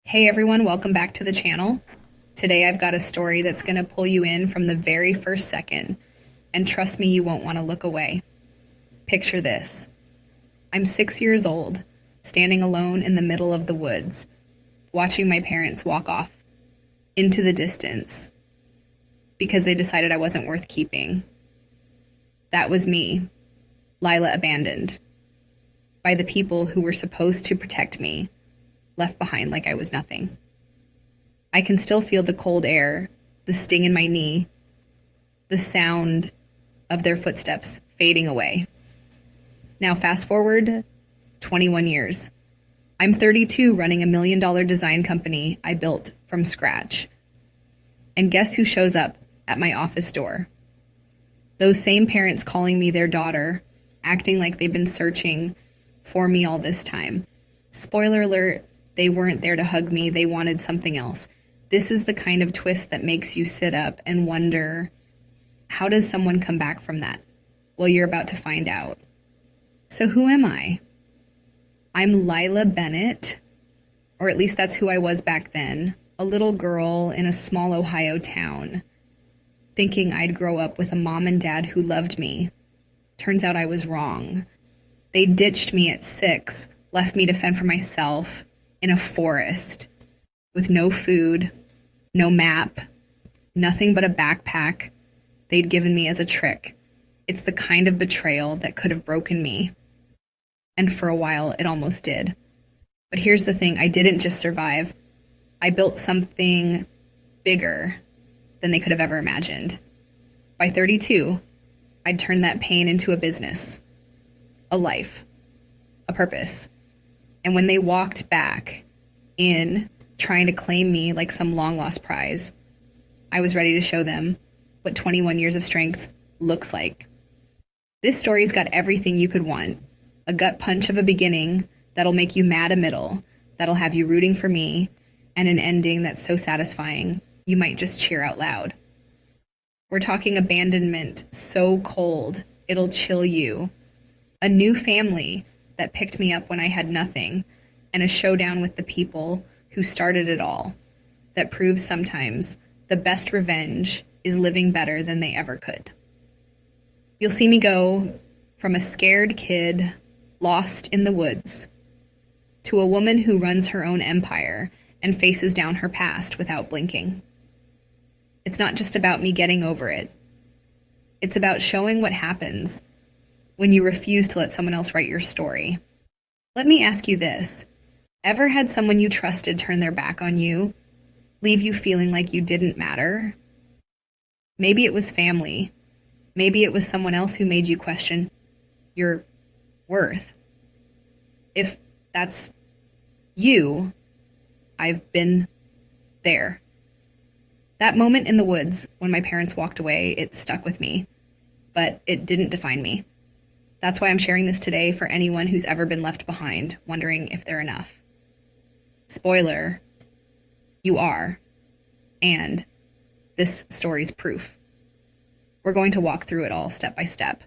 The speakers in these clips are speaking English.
Hey everyone, welcome back to the channel. Today I've got a story that's going to pull you in from the very first second, and trust me, you won't want to look away. Picture this. I'm 6 years old, standing alone in the middle of the woods, watching my parents walk off into the distance because they decided I wasn't worth keeping. That was me, Lila, abandoned by the people who were supposed to protect me, left behind like I was nothing. I can still feel the cold air, the sting in my knee, the sound of their footsteps fading away. Now fast forward 21 years. I'm 32, running $1 million design company I built from scratch. And guess who shows up at my office door? Those same parents calling me their daughter, acting like they've been searching for me all this time. Spoiler alert, they weren't there to hug me, they wanted something else. This is the kind of twist that makes you sit up and wonder, how does someone come back from that? Well, you're about to find out. So who am I? I'm Lila Bennett, or at least that's who I was back then, a little girl in a small Ohio town, thinking I'd grow up with a mom and dad who loved me. Turns out I was wrong. They ditched me at 6, left me to fend for myself in a forest with no food, no map, nothing but a backpack they'd given me as a trick. It's the kind of betrayal that could have broken me. And for a while, it almost did. But here's the thing, I didn't just survive. I built something bigger than they could have ever imagined. By 32, I'd turned that pain into a business, a life, a purpose. And when they walked back in, trying to claim me like some long-lost prize, I was ready to show them what 21 years of strength looks like. This story's got everything you could want. A gut punch of a beginning that'll make you mad a middle, that'll have you rooting for me, and an ending that's so satisfying you might just cheer out loud. We're talking abandonment so cold it'll chill you. A new family that picked me up when I had nothing, and a showdown with the people who started it all that proves sometimes the best revenge is living better than they ever could. You'll see me go from a scared kid lost in the woods to a woman who runs her own empire and faces down her past without blinking. It's not just about me getting over it. It's about showing what happens when you refuse to let someone else write your story. Let me ask you this. Ever had someone you trusted turn their back on you, leave you feeling like you didn't matter? Maybe it was family. Maybe it was someone else who made you question your worth. If that's you, I've been there. That moment in the woods when my parents walked away, it stuck with me, but it didn't define me. That's why I'm sharing this today for anyone who's ever been left behind, wondering if they're enough. Spoiler, you are. And this story's proof. We're going to walk through it all step by step,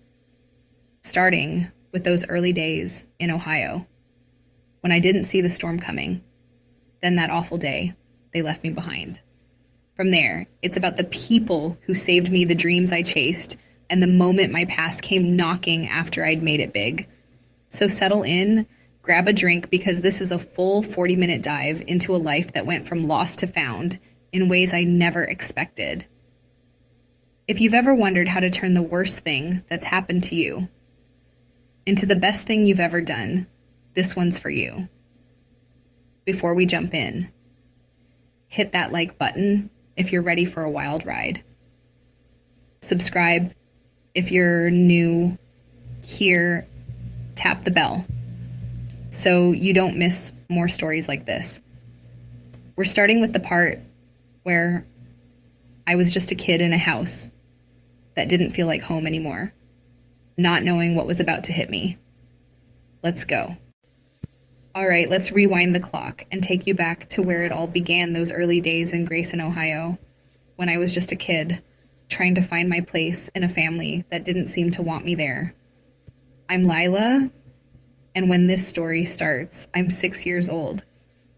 starting with those early days in Ohio when I didn't see the storm coming. Then that awful day, they left me behind. From there, it's about the people who saved me the dreams I chased and the moment my past came knocking after I'd made it big. So settle in, grab a drink, because this is a full 40-minute dive into a life that went from lost to found in ways I never expected. If you've ever wondered how to turn the worst thing that's happened to you into the best thing you've ever done, this one's for you. Before we jump in, hit that like button if you're ready for a wild ride. Subscribe if you're new here, tap the bell so you don't miss more stories like this. We're starting with the part where I was just a kid in a house that didn't feel like home anymore, not knowing what was about to hit me. Let's go. All right, let's rewind the clock and take you back to where it all began, those early days in Grayson, Ohio, when I was just a kid, trying to find my place in a family that didn't seem to want me there. I'm Lila, and when this story starts, I'm 6 years old,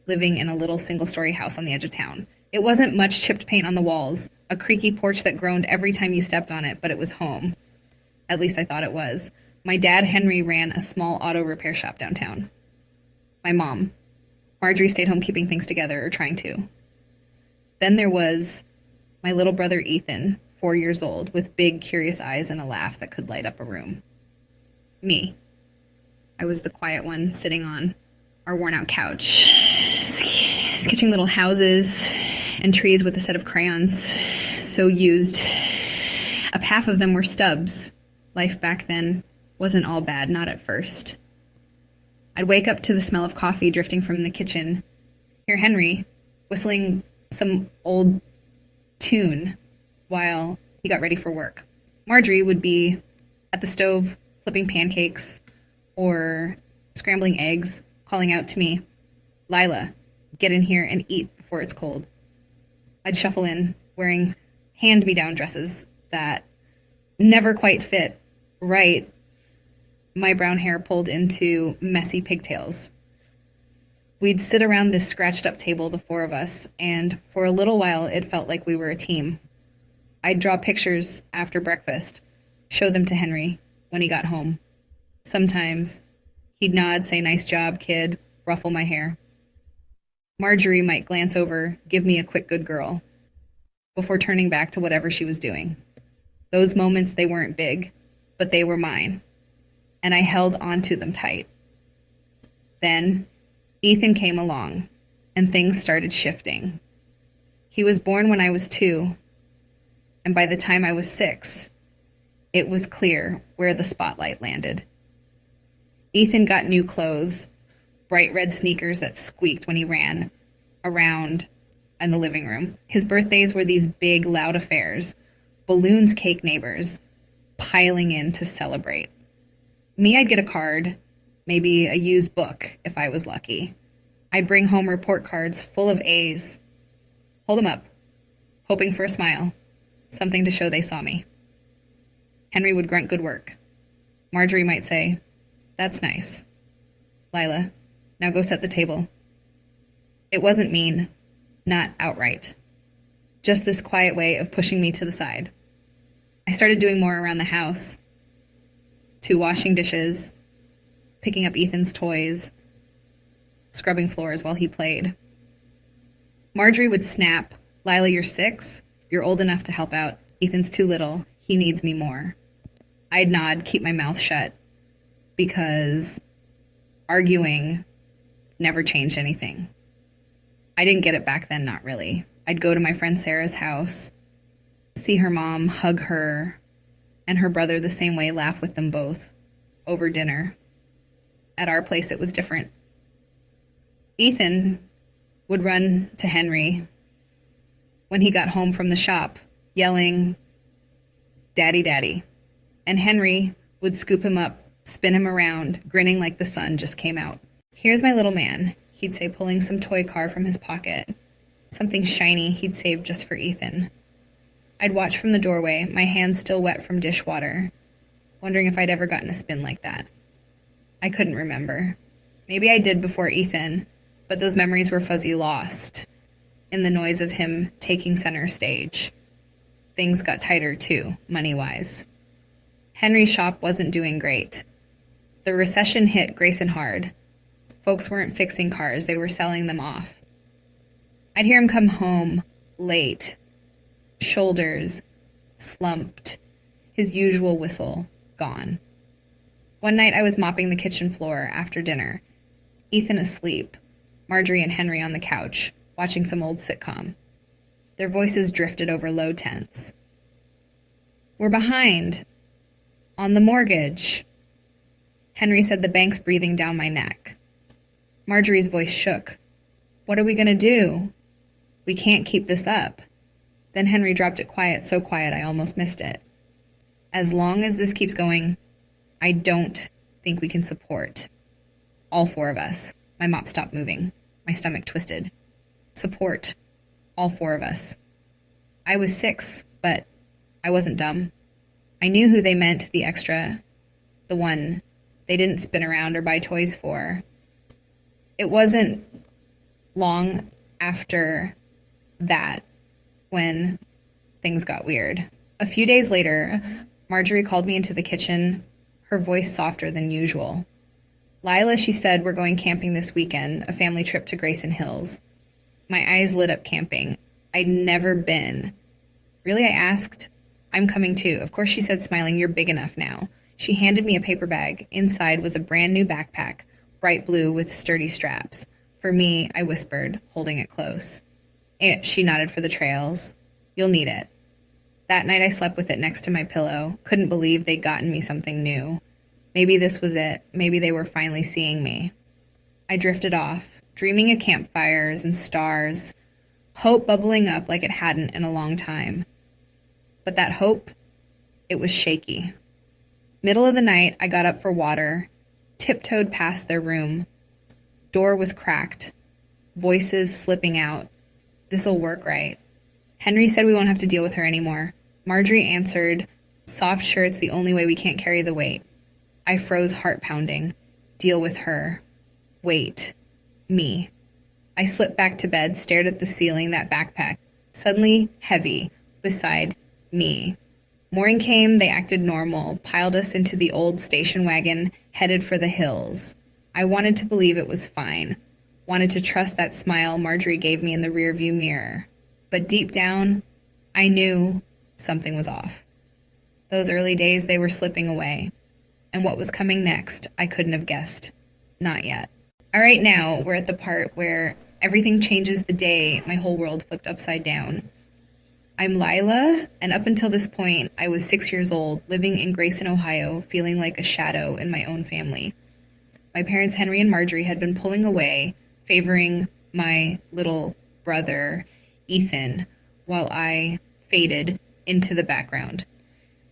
living in a little single-story house on the edge of town. It wasn't much chipped paint on the walls, a creaky porch that groaned every time you stepped on it, but it was home. At least I thought it was. My dad, Henry, ran a small auto repair shop downtown. My mom, Marjorie, stayed home keeping things together, or trying to. Then there was my little brother, Ethan, 4 years old, with big, curious eyes and a laugh that could light up a room. Me. I was the quiet one sitting on our worn-out couch, sketching little houses and trees with a set of crayons, so used. Up half of them were stubs. Life back then wasn't all bad, not at first. I'd wake up to the smell of coffee drifting from the kitchen, hear Henry whistling some old tune while he got ready for work. Marjorie would be at the stove flipping pancakes or scrambling eggs, calling out to me, "Lila, get in here and eat before it's cold." I'd shuffle in, wearing hand-me-down dresses that never quite fit right, my brown hair pulled into messy pigtails. We'd sit around this scratched-up table, the four of us, and for a little while it felt like we were a team. I'd draw pictures after breakfast, show them to Henry when he got home. Sometimes he'd nod, say, "Nice job, kid," ruffle my hair. Marjorie might glance over, give me a quick good girl, before turning back to whatever she was doing. Those moments, they weren't big, but they were mine, and I held on to them tight. Then Ethan came along, and things started shifting. He was born when I was 2, and by the time I was 6, it was clear where the spotlight landed. Ethan got new clothes, bright red sneakers that squeaked when he ran around in the living room. His birthdays were these big, loud affairs, balloons, cake neighbors piling in to celebrate. Me, I'd get a card, maybe a used book if I was lucky. I'd bring home report cards full of A's, hold them up, hoping for a smile, something to show they saw me. Henry would grunt good work. Marjorie might say, "That's nice. Lila, now go set the table." It wasn't mean, not outright. Just this quiet way of pushing me to the side. I started doing more around the house. To washing dishes, picking up Ethan's toys, scrubbing floors while he played. Marjorie would snap, "Lila, you're 6. You're old enough to help out. Ethan's too little. He needs me more." I'd nod, keep my mouth shut, because arguing never changed anything. I didn't get it back then, not really. I'd go to my friend Sarah's house, see her mom, hug her, and her brother the same way, laugh with them both over dinner. At our place, it was different. Ethan would run to Henry when he got home from the shop, yelling, "Daddy, Daddy." And Henry would scoop him up, spin him around, grinning like the sun just came out. "Here's my little man," he'd say, pulling some toy car from his pocket. Something shiny he'd saved just for Ethan. I'd watch from the doorway, my hands still wet from dishwater, wondering if I'd ever gotten a spin like that. I couldn't remember. Maybe I did before Ethan, but those memories were fuzzy, lost in the noise of him taking center stage. Things got tighter, too, money-wise. Henry's shop wasn't doing great. The recession hit Grayson hard. Folks weren't fixing cars, they were selling them off. I'd hear him come home late, shoulders slumped, his usual whistle gone. One night I was mopping the kitchen floor after dinner, Ethan asleep, Marjorie and Henry on the couch, watching some old sitcom. Their voices drifted over low tense. "We're behind on the mortgage." Henry said, "The bank's breathing down my neck." Marjorie's voice shook. "What are we going to do? We can't keep this up." Then Henry dropped it quiet, so quiet I almost missed it. "As long as this keeps going, I don't think we can support. All 4 of us." My mop stopped moving. My stomach twisted. Support. All 4 of us. I was 6, but I wasn't dumb. I knew who they meant, the extra, the one they didn't spin around or buy toys for. It wasn't long after that when things got weird. A few days later, Marjorie called me into the kitchen, her voice softer than usual. Lila, she said, we're going camping this weekend, a family trip to Grayson Hills. My eyes lit up camping. I'd never been. Really, I asked. I'm coming too. Of course, she said, smiling, you're big enough now. She handed me a paper bag. Inside was a brand new backpack, bright blue with sturdy straps. For me, I whispered, holding it close. She nodded for the trails. You'll need it. That night I slept with it next to my pillow. Couldn't believe they'd gotten me something new. Maybe this was it. Maybe they were finally seeing me. I drifted off, dreaming of campfires and stars, hope bubbling up like it hadn't in a long time. But that hope, it was shaky. Middle of the night, I got up for water, tiptoed past their room. Door was cracked, voices slipping out. This'll work right. Henry said we won't have to deal with her anymore. Marjorie answered, soft sure it's the only way we can't carry the weight. I froze, heart pounding. Deal with her. Wait. Me. I slipped back to bed, stared at the ceiling, that backpack, suddenly heavy, beside me. Morning came, they acted normal, piled us into the old station wagon, headed for the hills. I wanted to believe it was fine. Wanted to trust that smile Marjorie gave me in the rearview mirror. But deep down, I knew something was off. Those early days, they were slipping away. And what was coming next, I couldn't have guessed. Not yet. All right, now we're at the part where everything changes the day my whole world flipped upside down. I'm Lila, and up until this point, I was 6 years old, living in Grayson, Ohio, feeling like a shadow in my own family. My parents, Henry and Marjorie, had been pulling away, favoring my little brother, Ethan, while I faded into the background.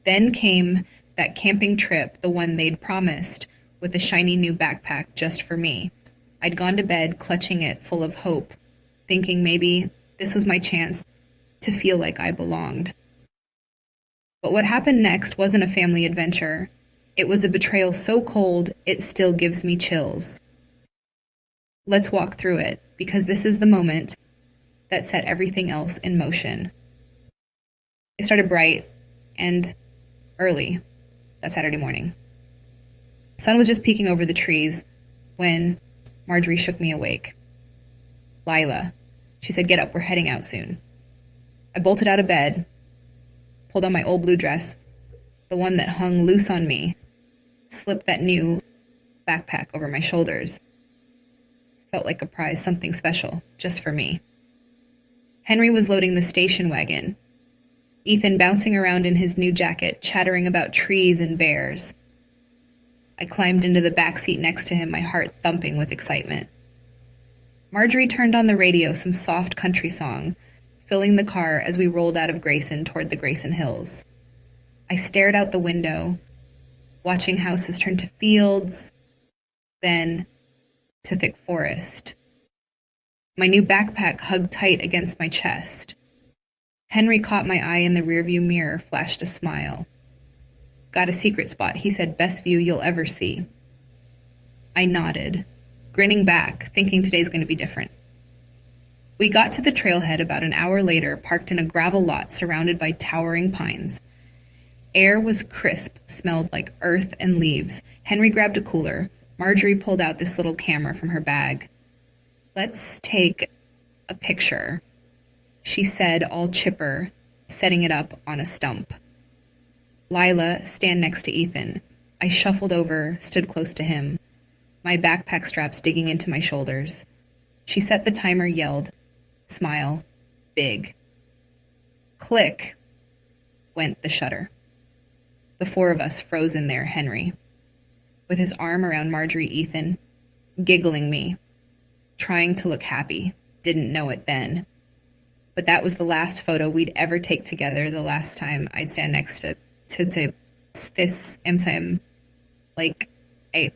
Then came that camping trip, the one they'd promised, with a shiny new backpack just for me. I'd gone to bed clutching it, full of hope, thinking maybe this was my chance to feel like I belonged. But what happened next wasn't a family adventure. It was a betrayal so cold, it still gives me chills. Let's walk through it, because this is the moment that set everything else in motion. It started bright and early that Saturday morning. The sun was just peeking over the trees when Marjorie shook me awake. Lila, she said, get up, we're heading out soon. I bolted out of bed, pulled on my old blue dress, the one that hung loose on me, slipped that new backpack over my shoulders. Felt like a prize, something special, just for me. Henry was loading the station wagon, Ethan bouncing around in his new jacket, chattering about trees and bears. I climbed into the back seat next to him, my heart thumping with excitement. Marjorie turned on the radio, some soft country song, filling the car as we rolled out of Grayson toward the Grayson Hills. I stared out the window, watching houses turn to fields, then to thick forest. My new backpack hugged tight against my chest. Henry caught my eye in the rearview mirror, flashed a smile. Got a secret spot, he said, best view you'll ever see. I nodded, grinning back, thinking today's going to be different. We got to the trailhead about an hour later, parked in a gravel lot surrounded by towering pines. Air was crisp, smelled like earth and leaves. Henry grabbed a cooler. Marjorie pulled out this little camera from her bag. Let's take a picture, she said, all chipper, setting it up on a stump. Lila, stand next to Ethan. I shuffled over, stood close to him, my backpack straps digging into my shoulders. She set the timer, yelled, smile, big. Click, went the shutter. The four of us froze in there, Henry, with his arm around Marjorie, Ethan, giggling me, trying to look happy, didn't know it then. But that was the last photo we'd ever take together, the last time I'd stand next to this MSM, like a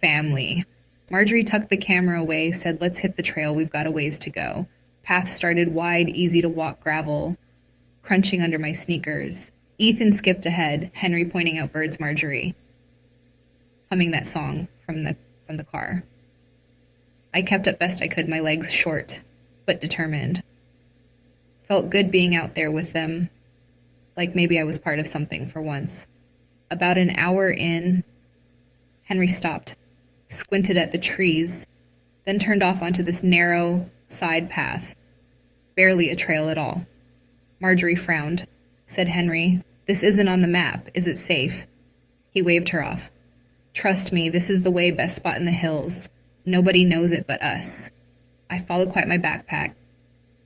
family. Marjorie tucked the camera away, said, let's hit the trail, we've got a ways to go. Path started wide, easy to walk gravel, crunching under my sneakers. Ethan skipped ahead, Henry pointing out birds, Marjorie humming that song from the car. I kept up best I could, my legs short, but determined. Felt good being out there with them, like maybe I was part of something for once. About an hour in, Henry stopped, squinted at the trees, then turned off onto this narrow side path. Barely a trail at all. Marjorie frowned. Said Henry, "This isn't on the map. Is it safe?" He waved her off. "Trust me, this is the way best spot in the hills. Nobody knows it but us." I followed quite my backpack,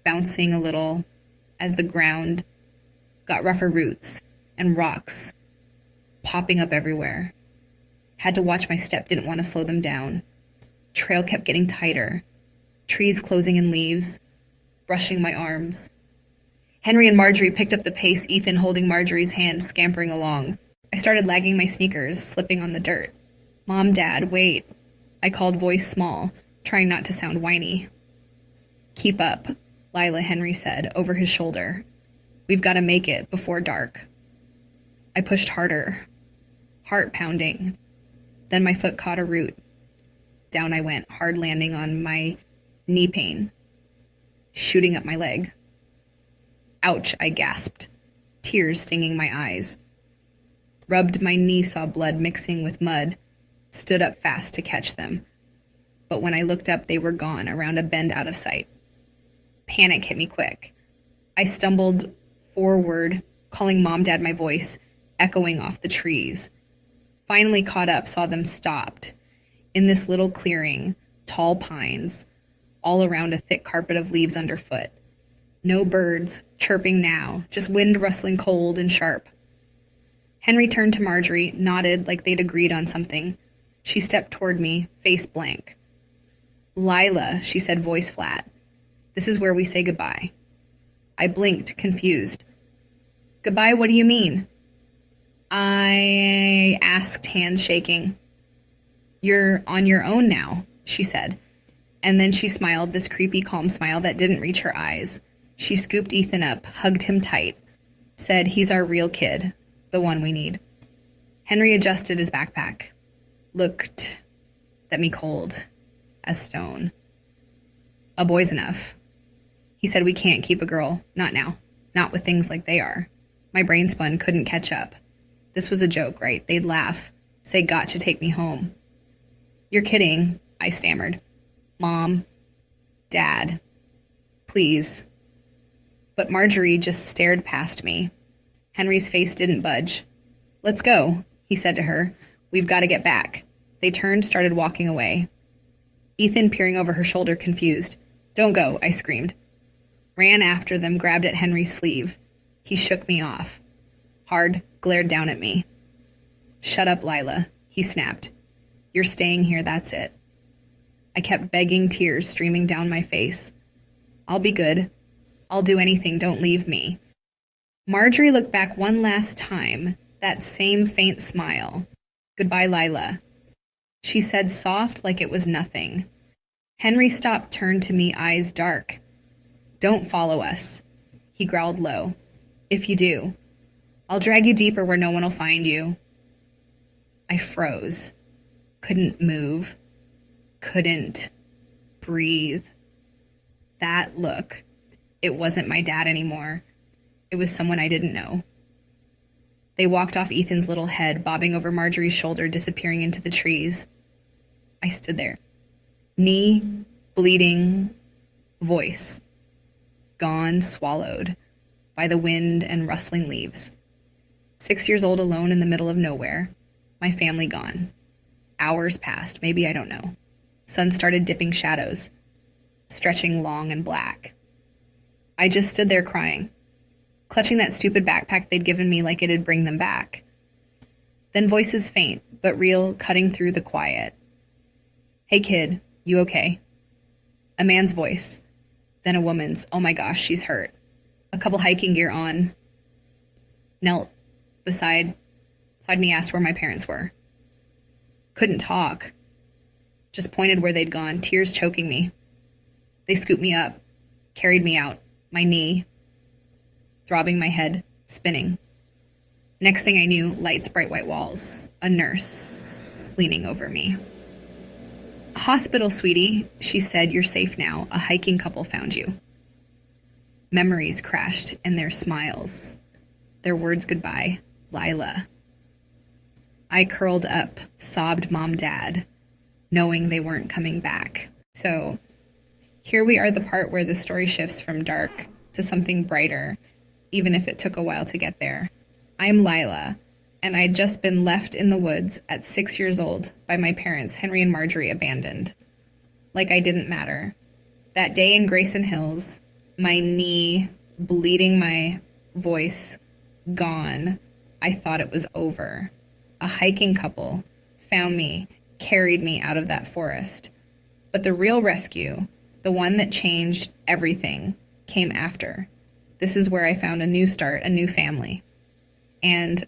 bouncing a little as the ground got rougher roots and rocks popping up everywhere. Had to watch my step, didn't want to slow them down. Trail kept getting tighter, trees closing in leaves, brushing my arms. Henry and Marjorie picked up the pace, Ethan holding Marjorie's hand, scampering along. I started lagging my sneakers, slipping on the dirt. "Mom, Dad, wait," I called, voice small, trying not to sound whiny. "Keep up," Lila, Henry said, over his shoulder. "We've got to make it before dark." I pushed harder, heart pounding. Then my foot caught a root. Down I went, hard landing on my knee pain, shooting up my leg. "Ouch," I gasped, tears stinging my eyes. Rubbed my knee, saw blood mixing with mud, stood up fast to catch them. But when I looked up, they were gone, around a bend out of sight. Panic hit me quick. I stumbled forward, calling Mom, Dad, my voice echoing off the trees. Finally caught up, saw them stopped. In this little clearing, tall pines, all around a thick carpet of leaves underfoot. No birds chirping now, just wind rustling cold and sharp. Henry turned to Marjorie, nodded like they'd agreed on something. She stepped toward me, face blank. "Lila," she said, voice flat. "This is where we say goodbye." I blinked, confused. "Goodbye, what do you mean?" I asked, hands shaking. "You're on your own now," she said. And then she smiled, this creepy, calm smile that didn't reach her eyes. She scooped Ethan up, hugged him tight, said, "He's our real kid, the one we need." Henry adjusted his backpack, looked at me cold as stone. "A boy's enough." He said, "We can't keep a girl, not now, not with things like they are." My brain spun, couldn't catch up. This was a joke, right? They'd laugh, say, "Gotcha, take me home." "You're kidding," I stammered. "Mom, Dad, please." But Marjorie just stared past me. Henry's face didn't budge. "Let's go," he said to her. "We've got to get back." They turned, started walking away. Ethan peering over her shoulder, confused. "Don't go," I screamed. Ran after them, grabbed at Henry's sleeve. He shook me off. Hard, glared down at me. "Shut up, Lila," he snapped. "You're staying here, that's it." I kept begging, tears streaming down my face. "I'll be good. I'll do anything, don't leave me." Marjorie looked back one last time, that same faint smile. "Goodbye, Lila," she said, soft like it was nothing. Henry stopped, turned to me, eyes dark. "Don't follow us," he growled low. "If you do, I'll drag you deeper where no one will find you." I froze. Couldn't move. Couldn't breathe. That look. It wasn't my dad anymore. It was someone I didn't know. They walked off Ethan's little head, bobbing over Marjorie's shoulder, disappearing into the trees. I stood there. Knee, bleeding, voice. Gone, swallowed by the wind and rustling leaves. 6 years old, alone in the middle of nowhere. My family gone. Hours passed, maybe, I don't know. Sun started dipping shadows, stretching long and black. I just stood there crying, clutching that stupid backpack they'd given me like it'd bring them back. Then voices faint, but real, cutting through the quiet. "Hey kid, you okay?" A man's voice, then a woman's. "Oh my gosh, she's hurt." A couple hiking gear on. Knelt beside me, asked where my parents were. Couldn't talk. Just pointed where they'd gone, tears choking me. They scooped me up, carried me out, my knee, throbbing my head, spinning. Next thing I knew, lights, bright white walls, a nurse leaning over me. Hospital, sweetie, she said, you're safe now. A hiking couple found you. Memories crashed and their smiles. Their words goodbye. Lila. I curled up, sobbed Mom, Dad, knowing they weren't coming back. So here we are, the part where the story shifts from dark to something brighter, even if it took a while to get there. I'm Lila, and I'd just been left in the woods at 6 years old by my parents, Henry and Marjorie, abandoned. Like I didn't matter. That day in Grayson Hills, my knee, bleeding, my voice gone, I thought it was over. A hiking couple found me, carried me out of that forest. But the real rescue, the one that changed everything, came after. This is where I found a new start, a new family. And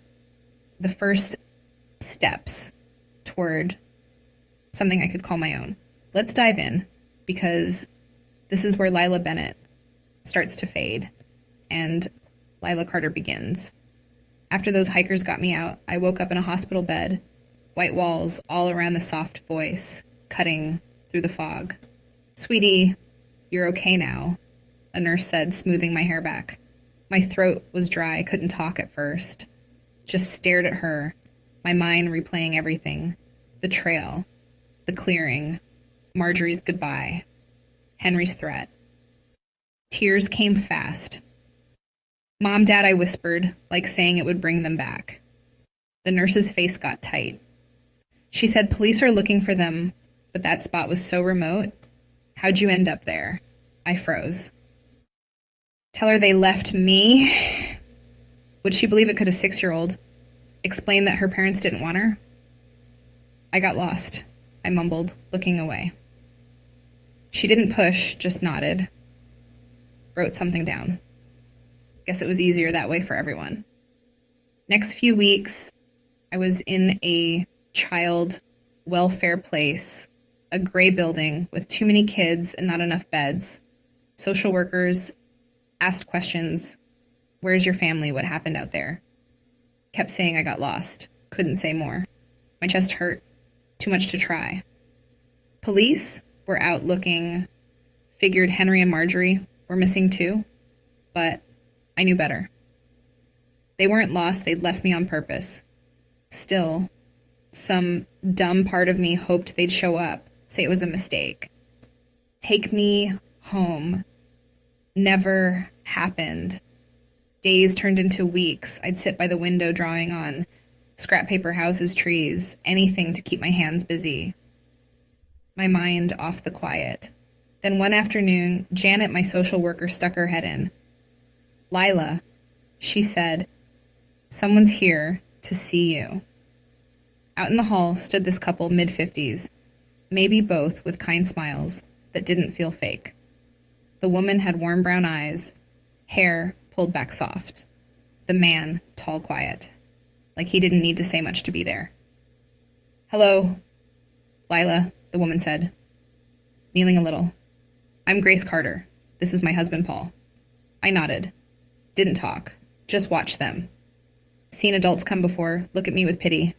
the first steps toward something I could call my own. Let's dive in, because this is where Lila Bennett starts to fade and Lila Carter begins. After those hikers got me out, I woke up in a hospital bed, white walls all around the soft voice, cutting through the fog. Sweetie, you're okay now, a nurse said, smoothing my hair back. My throat was dry, I couldn't talk at first. Just stared at her, my mind replaying everything. The trail, the clearing, Marjorie's goodbye, Henry's threat. Tears came fast. Mom, Dad, I whispered, like saying it would bring them back. The nurse's face got tight. She said police are looking for them, but that spot was so remote. How'd you end up there? I froze. Tell her they left me. Would she believe it could a 6-year-old explain that her parents didn't want her? I got lost, I mumbled, looking away. She didn't push, just nodded. Wrote something down. Guess it was easier that way for everyone. Next few weeks, I was in a child welfare place, a gray building with too many kids and not enough beds. Social workers asked questions. Where's your family? What happened out there? Kept saying I got lost. Couldn't say more. My chest hurt. Too much to try. Police were out looking. Figured Henry and Marjorie were missing too. But I knew better. They weren't lost. They'd left me on purpose. Still, some dumb part of me hoped they'd show up, say it was a mistake. Take me home. Never happened. Days turned into weeks. I'd sit by the window drawing on scrap paper houses, trees, anything to keep my hands busy. My mind off the quiet. Then one afternoon, Janet, my social worker, stuck her head in. Lila, she said, someone's here to see you. Out in the hall stood this couple, mid-50s, maybe both with kind smiles that didn't feel fake. The woman had warm brown eyes, hair pulled back soft. The man, tall, quiet, like he didn't need to say much to be there. Hello, Lila, the woman said, kneeling a little. I'm Grace Carter. This is my husband, Paul. I nodded. Didn't talk. Just watched them. Seen adults come before, look at me with pity,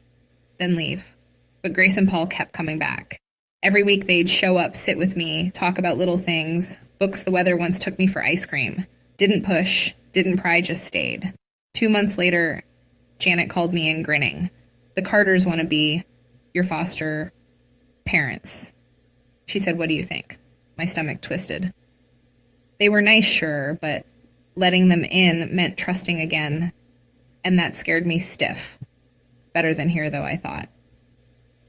then leave. But Grace and Paul kept coming back. Every week they'd show up, sit with me, talk about little things. Books the weather once took me for ice cream. Didn't push, didn't pry, just stayed. 2 months later, Janet called me in grinning. The Carters want to be your foster parents. She said, what do you think? My stomach twisted. They were nice, sure, but letting them in meant trusting again, and that scared me stiff. Better than here, though, I thought.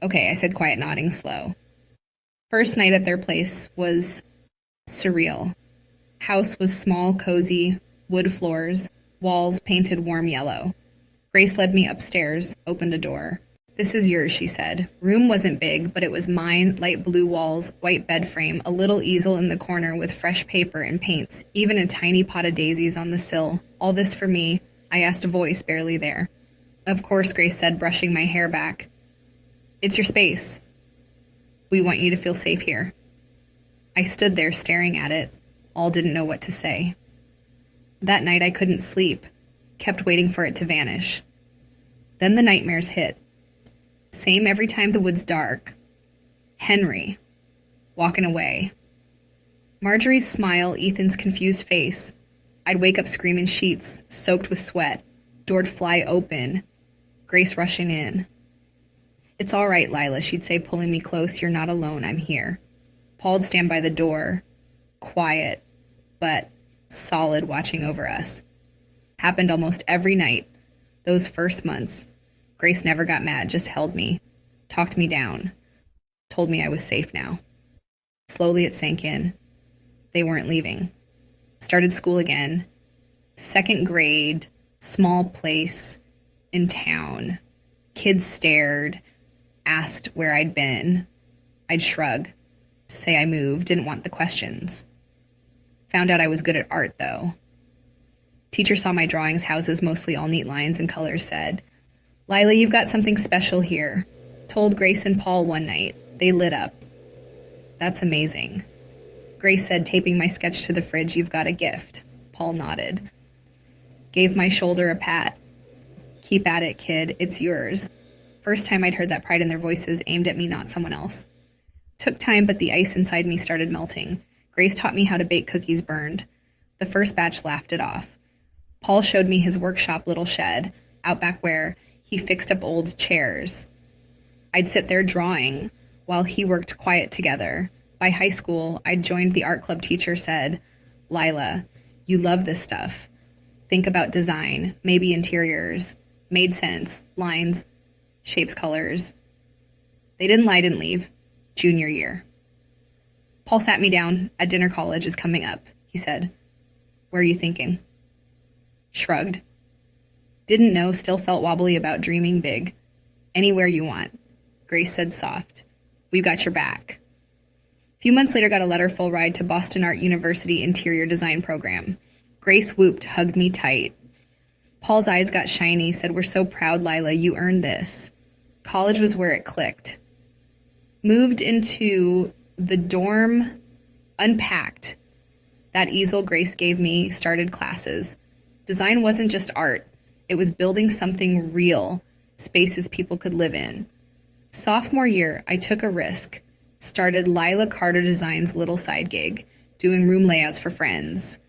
Okay, I said, quiet, nodding, slow. First night at their place was surreal. House was small, cozy, wood floors, walls painted warm yellow. Grace led me upstairs, opened a door. This is yours, she said. Room wasn't big, but it was mine, light blue walls, white bed frame, a little easel in the corner with fresh paper and paints, even a tiny pot of daisies on the sill. All this for me, I asked, a voice barely there. Of course, Grace said, brushing my hair back. It's your space. We want you to feel safe here. I stood there staring at it, all didn't know what to say. That night I couldn't sleep, kept waiting for it to vanish. Then the nightmares hit. Same every time the wood's dark. Henry, walking away. Marjorie's smile, Ethan's confused face. I'd wake up screaming sheets, soaked with sweat. Door'd fly open. Grace rushing in. It's all right, Lila, she'd say, pulling me close. You're not alone. I'm here. Paul'd stand by the door, quiet, but solid, watching over us. Happened almost every night. Those first months. Grace never got mad, just held me, talked me down, told me I was safe now. Slowly it sank in. They weren't leaving. Started school again. 2nd grade, small place, in town. Kids stared, asked where I'd been. I'd shrug, say I moved, didn't want the questions. Found out I was good at art, though. Teacher saw my drawings, houses, mostly all neat lines and colors, said, Lila, you've got something special here. Told Grace and Paul one night. They lit up. That's amazing. Grace said, taping my sketch to the fridge, you've got a gift. Paul nodded. Gave my shoulder a pat. Keep at it, kid. It's yours. First time I'd heard that pride in their voices, aimed at me, not someone else. Took time, but the ice inside me started melting. Grace taught me how to bake cookies burned. The first batch laughed it off. Paul showed me his workshop little shed, out back where he fixed up old chairs. I'd sit there drawing while he worked quiet together. By high school, I'd joined the art club. Teacher said, Lila, you love this stuff. Think about design, maybe interiors. Made sense. Lines, shapes, colors. They didn't lie, didn't leave. Junior year. Paul sat me down. At dinner, college is coming up. He said, where are you thinking? Shrugged. Didn't know, still felt wobbly about dreaming big. Anywhere you want. Grace said soft. We've got your back. A few months later, got a letter, full ride to Boston Art University interior design program. Grace whooped, hugged me tight. Paul's eyes got shiny, said, we're so proud, Lila, you earned this. College was where it clicked. Moved into the dorm, unpacked. That easel Grace gave me, started classes. Design wasn't just art. It was building something real, spaces people could live in. Sophomore year, I took a risk. Started Lila Carter Designs' little side gig, doing room layouts for friends.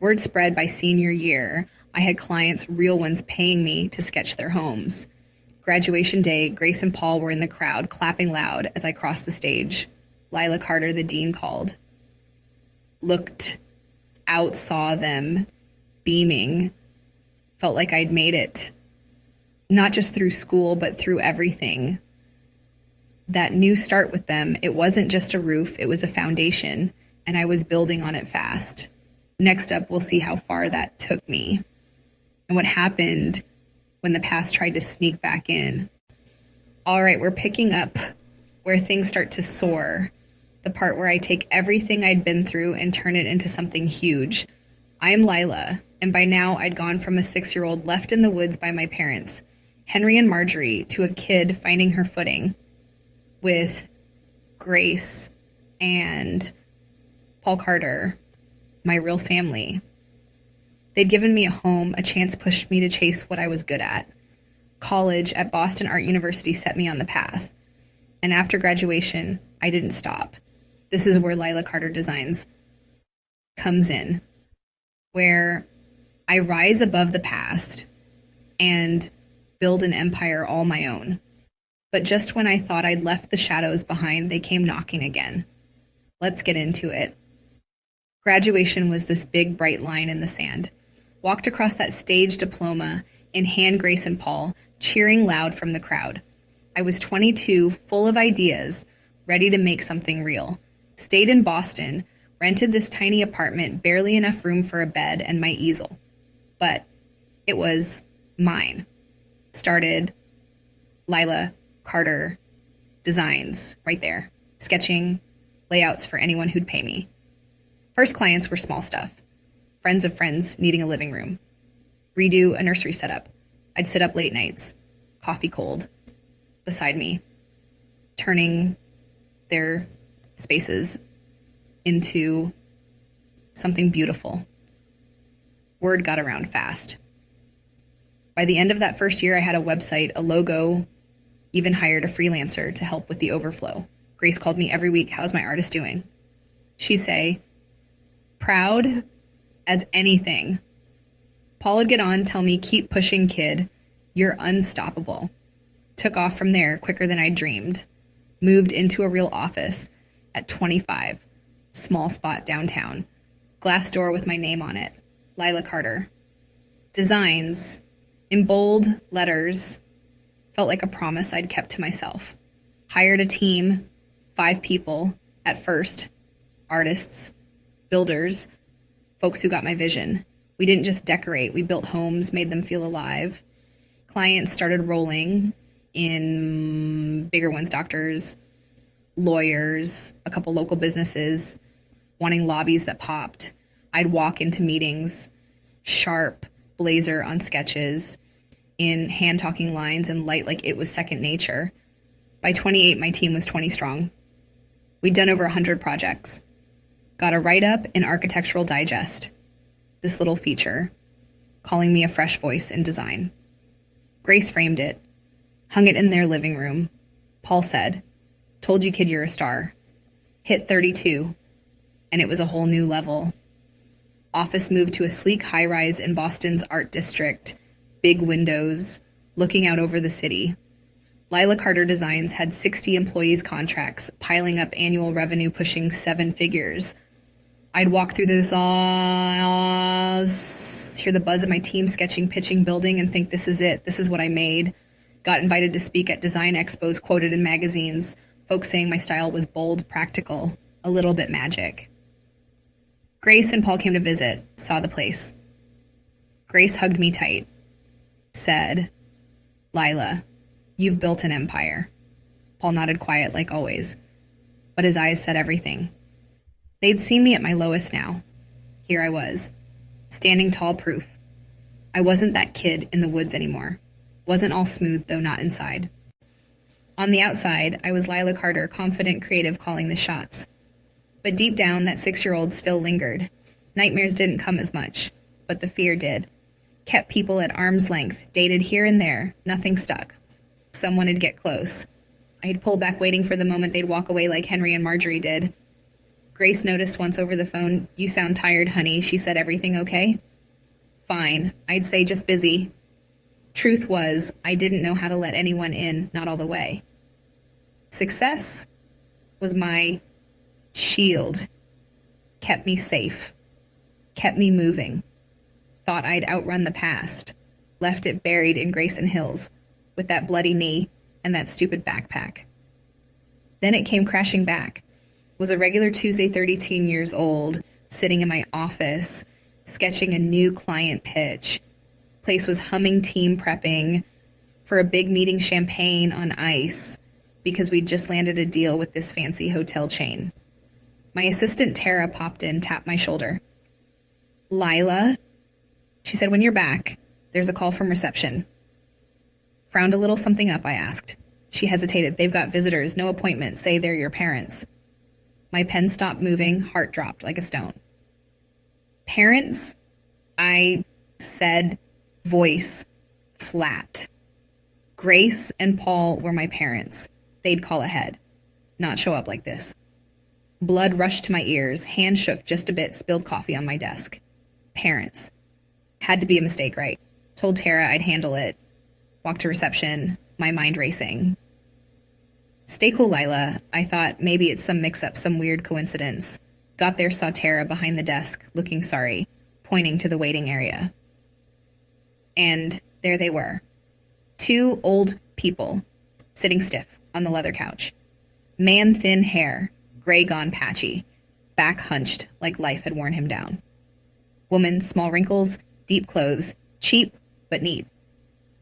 Word spread by senior year. I had clients, real ones, paying me to sketch their homes. Graduation day, Grace and Paul were in the crowd, clapping loud as I crossed the stage. Lila Carter, the dean, called. Looked out, saw them, beaming. Felt like I'd made it. Not just through school, but through everything. That new start with them, it wasn't just a roof, it was a foundation, and I was building on it fast. Next up, we'll see how far that took me and what happened when the past tried to sneak back in. All right, we're picking up where things start to soar, the part where I take everything I'd been through and turn it into something huge. I'm Lila, and by now I'd gone from a 6-year-old left in the woods by my parents, Henry and Marjorie, to a kid finding her footing with Grace and Paul Carter, my real family. They'd given me a home, a chance pushed me to chase what I was good at. College at Boston Art University set me on the path. And after graduation, I didn't stop. This is where Lila Carter Designs comes in, where I rise above the past and build an empire all my own. But just when I thought I'd left the shadows behind, they came knocking again. Let's get into it. Graduation was this big, bright line in the sand. Walked across that stage, diploma in hand, Grace and Paul, cheering loud from the crowd. I was 22, full of ideas, ready to make something real. Stayed in Boston, rented this tiny apartment, barely enough room for a bed and my easel. But it was mine. Started Lila Carter Designs right there. Sketching, layouts for anyone who'd pay me. First clients were small stuff. Friends of friends needing a living room. Redo a nursery setup. I'd sit up late nights, coffee cold, beside me, turning their spaces into something beautiful. Word got around fast. By the end of that first year, I had a website, a logo, even hired a freelancer to help with the overflow. Grace called me every week, "How's my artist doing?" She'd say, "Proud as anything." Paul would get on, tell me, "Keep pushing, kid. You're unstoppable." Took off from there quicker than I dreamed. Moved into a real office at 25. Small spot downtown. Glass door with my name on it. Lila Carter. Designs, in bold letters, felt like a promise I'd kept to myself. Hired a team, 5 people, at first. Artists, builders, folks who got my vision. We didn't just decorate, we built homes, made them feel alive. Clients started rolling in, bigger ones, doctors, lawyers, a couple local businesses, wanting lobbies that popped. I'd walk into meetings, sharp blazer on sketches, in hand-talking lines and light like it was second nature. By 28, my team was 20 strong. We'd done over 100 projects. Got a write-up in Architectural Digest, this little feature, calling me a fresh voice in design. Grace framed it, hung it in their living room. Paul said, "Told you, kid, you're a star." Hit 32, and it was a whole new level. Office moved to a sleek high-rise in Boston's Art District, big windows, looking out over the city. Lila Carter Designs had 60 employees' contracts, piling up annual revenue pushing 7 figures. I'd walk through this, hear the buzz of my team sketching, pitching, building, and think, this is it. This is what I made. Got invited to speak at design expos, quoted in magazines. Folks saying my style was bold, practical, a little bit magic. Grace and Paul came to visit, saw the place. Grace hugged me tight, said, "Lila, you've built an empire." Paul nodded quiet like always, but his eyes said everything. They'd seen me at my lowest now. Here I was, standing tall proof. I wasn't that kid in the woods anymore. Wasn't all smooth, though not inside. On the outside, I was Lila Carter, confident, creative, calling the shots. But deep down, that 6-year-old still lingered. Nightmares didn't come as much, but the fear did. Kept people at arm's length, dated here and there, nothing stuck. Someone would get close. I'd pull back, waiting for the moment they'd walk away like Henry and Marjorie did. Grace noticed once over the phone, "You sound tired, honey." She said, "Everything okay?" Fine. I'd say just busy. Truth was, I didn't know how to let anyone in, not all the way. Success was my shield. Kept me safe. Kept me moving. Thought I'd outrun the past. Left it buried in Grayson Hills, with that bloody knee and that stupid backpack. Then it came crashing back. Was a regular Tuesday, 32 years old, sitting in my office, sketching a new client pitch. Place was humming, team prepping for a big meeting, champagne on ice, because we'd just landed a deal with this fancy hotel chain. My assistant Tara popped in, tapped my shoulder. "Lila," she said, "when you're back, there's a call from reception." Frowned a little. "Something up?" I asked. She hesitated. "They've got visitors, no appointment, say they're your parents." My pen stopped moving, heart dropped like a stone. "Parents?" I said, voice flat. Grace and Paul were my parents. They'd call ahead, not show up like this. Blood rushed to my ears, hand shook just a bit, spilled coffee on my desk. Parents. Had to be a mistake, right? Told Tara I'd handle it. Walked to reception, my mind racing. "Stay cool, Lila." I thought maybe it's some mix-up, some weird coincidence. Got there, saw Tara behind the desk, looking sorry, pointing to the waiting area. And there they were. 2 old people, sitting stiff on the leather couch. Man, thin hair, gray gone patchy, back hunched like life had worn him down. Woman, small wrinkles, deep clothes, cheap but neat.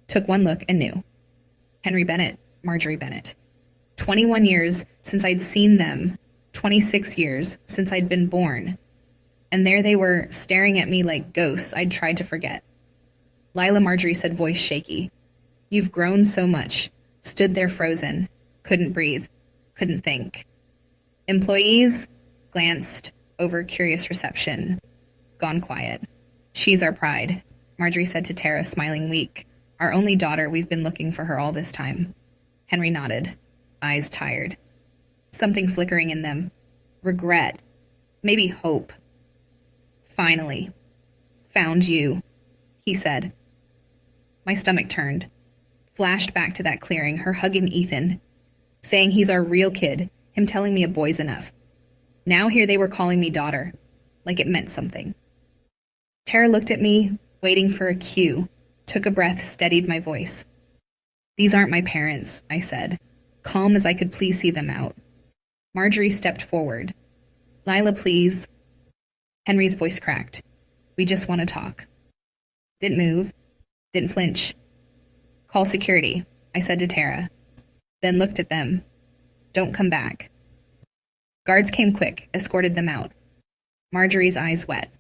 Took one look and knew. Henry Bennett, Marjorie Bennett. 21 years since I'd seen them, 26 years since I'd been born. And there they were, staring at me like ghosts I'd tried to forget. Lila, Marjorie said, voice shaky. "You've grown so much." Stood there frozen. Couldn't breathe. Couldn't think. Employees glanced over curious reception. Gone quiet. "She's our pride," Marjorie said to Tara, smiling weak. "Our only daughter. We've been looking for her all this time." Henry nodded, eyes tired. something flickering in them. Regret. Maybe hope. Finally. Found you, he said. My stomach turned. Flashed back to that clearing, her hugging Ethan, saying he's our real kid, him telling me a boy's enough. Now here they were calling me daughter, like it meant something. Tara looked at me, waiting for a cue, took a breath, steadied my voice. These aren't my parents, I said, calm as I could please see them out. Marjorie stepped forward. Lila, please. Henry's voice cracked. We just want to talk. Didn't move, didn't flinch. Call security, I said to Tara, then looked at them. Don't come back. Guards came quick, escorted them out. Marjorie's eyes wet.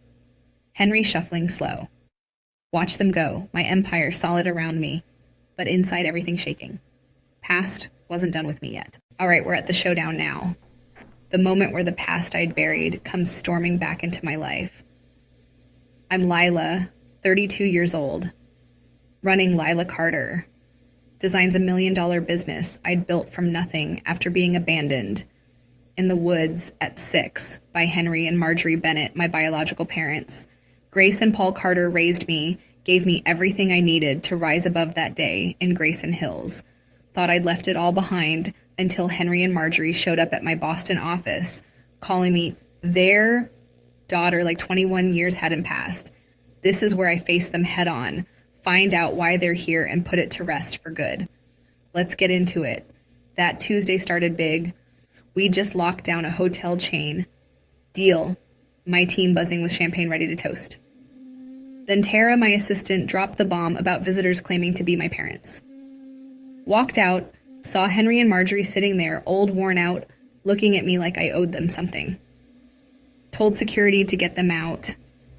Henry shuffling slow. Watched them go, my empire solid around me, but inside everything shaking. Past wasn't done with me yet. All right, we're at the showdown now. The moment where the past I'd buried comes storming back into my life. I'm Lila, 32 years old, running Lila Carter, designs $1 million business I'd built from nothing after being abandoned in the woods at 6 by Henry and Marjorie Bennett, my biological parents. Grace and Paul Carter raised me, gave me everything I needed to rise above that day in Grayson Hills. Thought I'd left it all behind until Henry and Marjorie showed up at my Boston office, calling me their daughter like 21 years hadn't passed. This is where I face them head on, find out why they're here, and put it to rest for good. Let's get into it. That Tuesday started big. We just locked down a hotel chain. Deal. My team buzzing with champagne ready to toast. Then Tara, my assistant, dropped the bomb about visitors claiming to be my parents. Walked out, saw Henry and Marjorie sitting there, old, worn out, looking at me like I owed them something. Told security to get them out,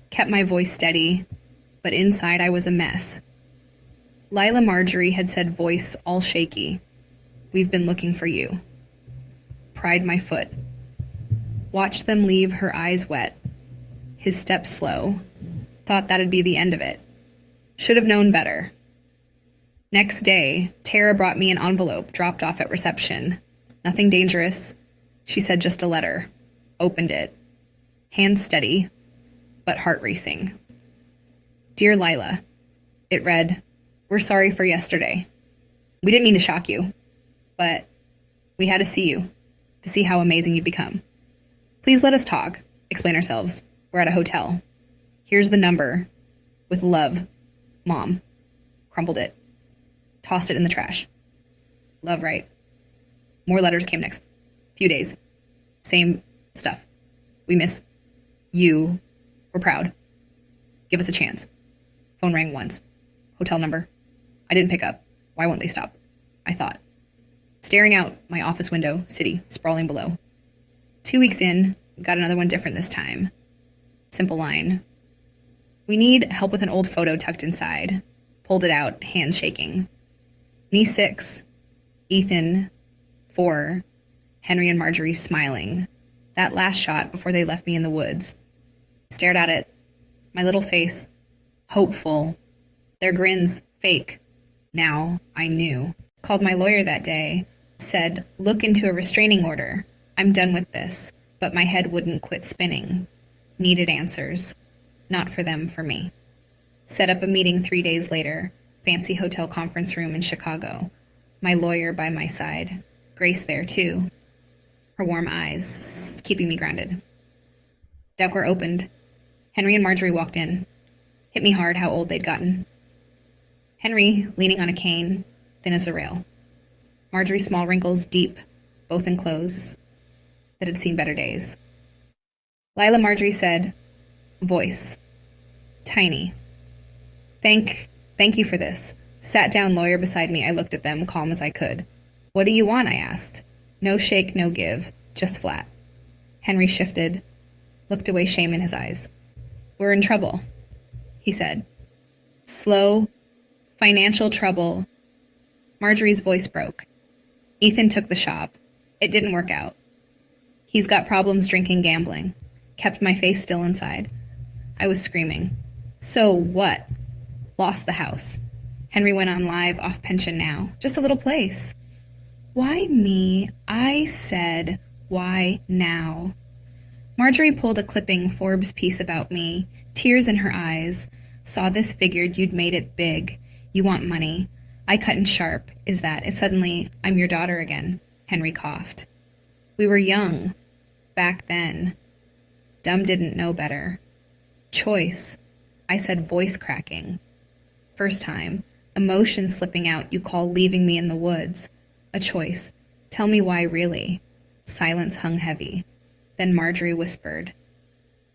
kept my voice steady, but inside I was a mess. Lila Marjorie had said, voice all shaky, "We've been looking for you." Pried my foot. Watched them leave, her eyes wet, his steps slow. Thought that'd be the end of it. Should have known better. Next day, Tara brought me an envelope dropped off at reception. Nothing dangerous. She said just a letter. Opened it. Hands steady, but heart racing. Dear Lila, it read, "We're sorry for yesterday. We didn't mean to shock you, but we had to see you, to see how amazing you've become. Please let us talk, explain ourselves. We're at a hotel. Here's the number. With love, Mom." Crumpled it. Tossed it in the trash. Love, right? More letters came next few days. Same stuff. We miss you. We're proud. Give us a chance. Phone rang once. Hotel number. I didn't pick up. Why won't they stop? I thought. Staring out my office window, city, sprawling below. 2 weeks in, got another one different this time. Simple line. We need help with an old photo tucked inside. Pulled it out, hands shaking. Me 6, Ethan 4, Henry and Marjorie smiling. That last shot before they left me in the woods. Stared at it. My little face, hopeful. Their grins, fake. Now I knew. Called my lawyer that day. Said, look into a restraining order. I'm done with this. But my head wouldn't quit spinning. Needed answers. Not for them, for me. Set up a meeting 3 days later. Fancy hotel conference room in Chicago. My lawyer by my side. Grace there, too. Her warm eyes keeping me grounded. Door opened. Henry and Marjorie walked in. Hit me hard how old they'd gotten. Henry, leaning on a cane, thin as a rail. Marjorie's small wrinkles deep, both in clothes that had seen better days. Lila Marjorie said, voice. Tiny. Thank you for this. Sat down, lawyer beside me. I looked at them, calm as I could. What do you want? I asked. No shake, no give, just flat. Henry shifted, looked away, shame in his eyes. We're in trouble, he said. Slow, financial trouble. Marjorie's voice broke. Ethan took the shop. It didn't work out. He's got problems drinking, gambling. Kept my face still inside. I was screaming. So what? Lost the house. Henry went on live, off pension now. Just a little place. Why me? I said, why now? Marjorie pulled a clipping Forbes piece about me, tears in her eyes. Saw this, figured you'd made it big. You want money. I cut in sharp. Is that it? Suddenly, I'm your daughter again. Henry coughed. We were young. Back then. Dumb didn't know better. Choice. I said, voice cracking. First time. Emotion slipping out you call leaving me in the woods. A choice. Tell me why, really. Silence hung heavy. Then Marjorie whispered.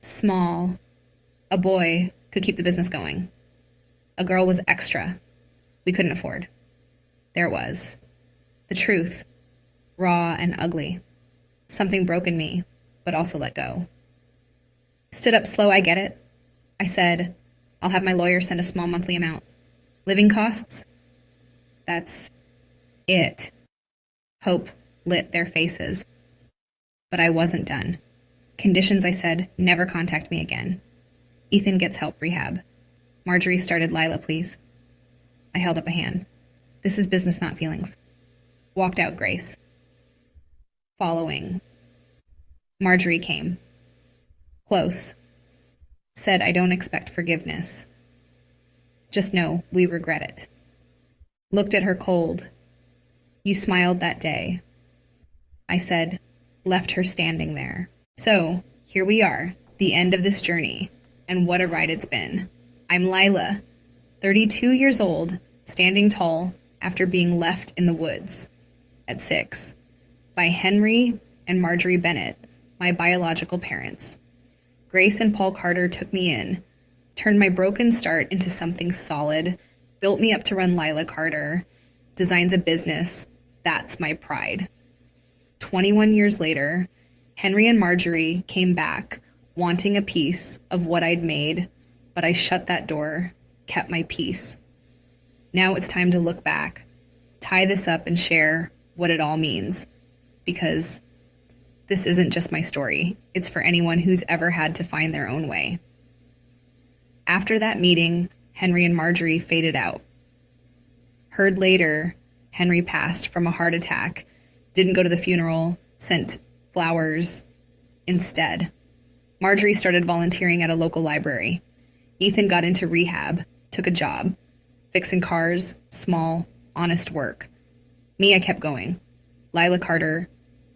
Small. A boy could keep the business going. A girl was extra. We couldn't afford. There it was. The truth. Raw and ugly. Something broke in me, but also let go. Stood up slow, I get it. I said, I'll have my lawyer send a small monthly amount. Living costs? That's it. Hope lit their faces. But I wasn't done. Conditions, I said, never contact me again. Ethan gets help rehab. Marjorie started, Lila, please. I held up a hand. This is business, not feelings. Walked out Grace. Following. Marjorie came. Close. Said, I don't expect forgiveness. Just know we regret it. Looked at her cold. You smiled that day. I said, left her standing there. So, here we are, the end of this journey, and what a ride it's been. I'm Lila, 32 years old, standing tall after being left in the woods at 6 by Henry and Marjorie Bennett, my biological parents. Grace and Paul Carter took me in, turned my broken start into something solid, built me up to run Lila Carter, designs a business. That's my pride. 21 years later, Henry and Marjorie came back, wanting a piece of what I'd made, but I shut that door, kept my peace. Now it's time to look back, tie this up and share what it all means, because this isn't just my story. It's for anyone who's ever had to find their own way. After that meeting, Henry and Marjorie faded out. Heard later, Henry passed from a heart attack, didn't go to the funeral, sent flowers instead. Marjorie started volunteering at a local library. Ethan got into rehab, took a job, fixing cars, small, honest work. Me, I kept going. Lila Carter,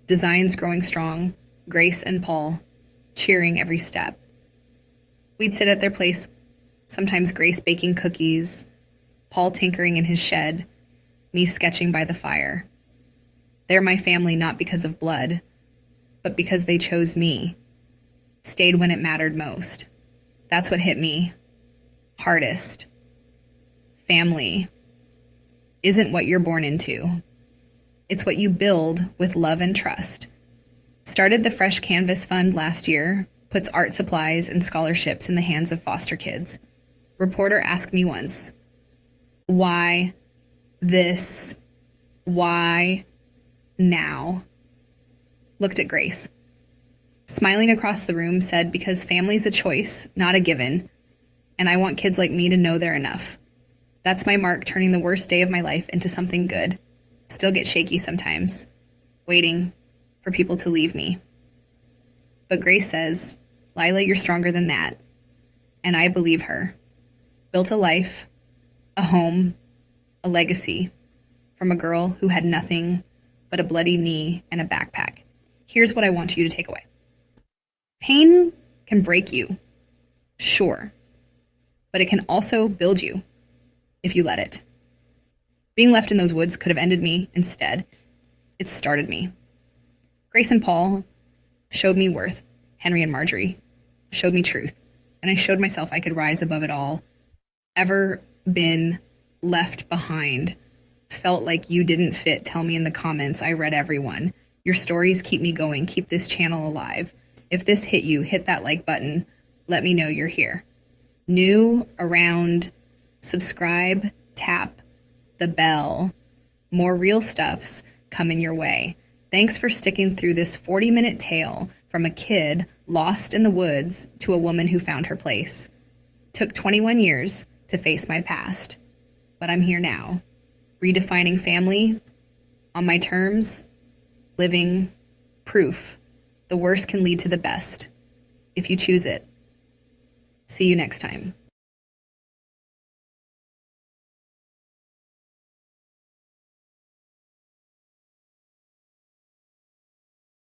designs growing strong, Grace and Paul, cheering every step. We'd sit at their place, sometimes Grace baking cookies, Paul tinkering in his shed, me sketching by the fire. They're my family not because of blood, but because they chose me, stayed when it mattered most. That's what hit me hardest. Family isn't what you're born into. It's what you build with love and trust. Started the Fresh Canvas Fund last year, puts art supplies and scholarships in the hands of foster kids. Reporter asked me once, why this? Why now? Looked at Grace. Smiling across the room, said, because family's a choice, not a given, and I want kids like me to know they're enough. That's my mark, turning the worst day of my life into something good. Still get shaky sometimes, waiting for people to leave me. But Grace says, Lila, you're stronger than that. And I believe her. Built a life, a home, a legacy from a girl who had nothing but a bloody knee and a backpack. Here's what I want you to take away. Pain can break you, sure, but it can also build you if you let it. Being left in those woods could have ended me. Instead, it started me. Grace and Paul showed me worth. Henry and Marjorie showed me truth. And I showed myself I could rise above it all. Ever been left behind? Felt like you didn't fit? Tell me in the comments. I read everyone. Your stories keep me going. Keep this channel alive. If this hit you, hit that like button. Let me know you're here. New, around, subscribe, tap the bell. More real stuffs coming your way. Thanks for sticking through this 40-minute tale from a kid lost in the woods to a woman who found her place. Took 21 years to face my past, but I'm here now, redefining family On my terms, living proof the worst can lead to the best if you choose it. See you next time.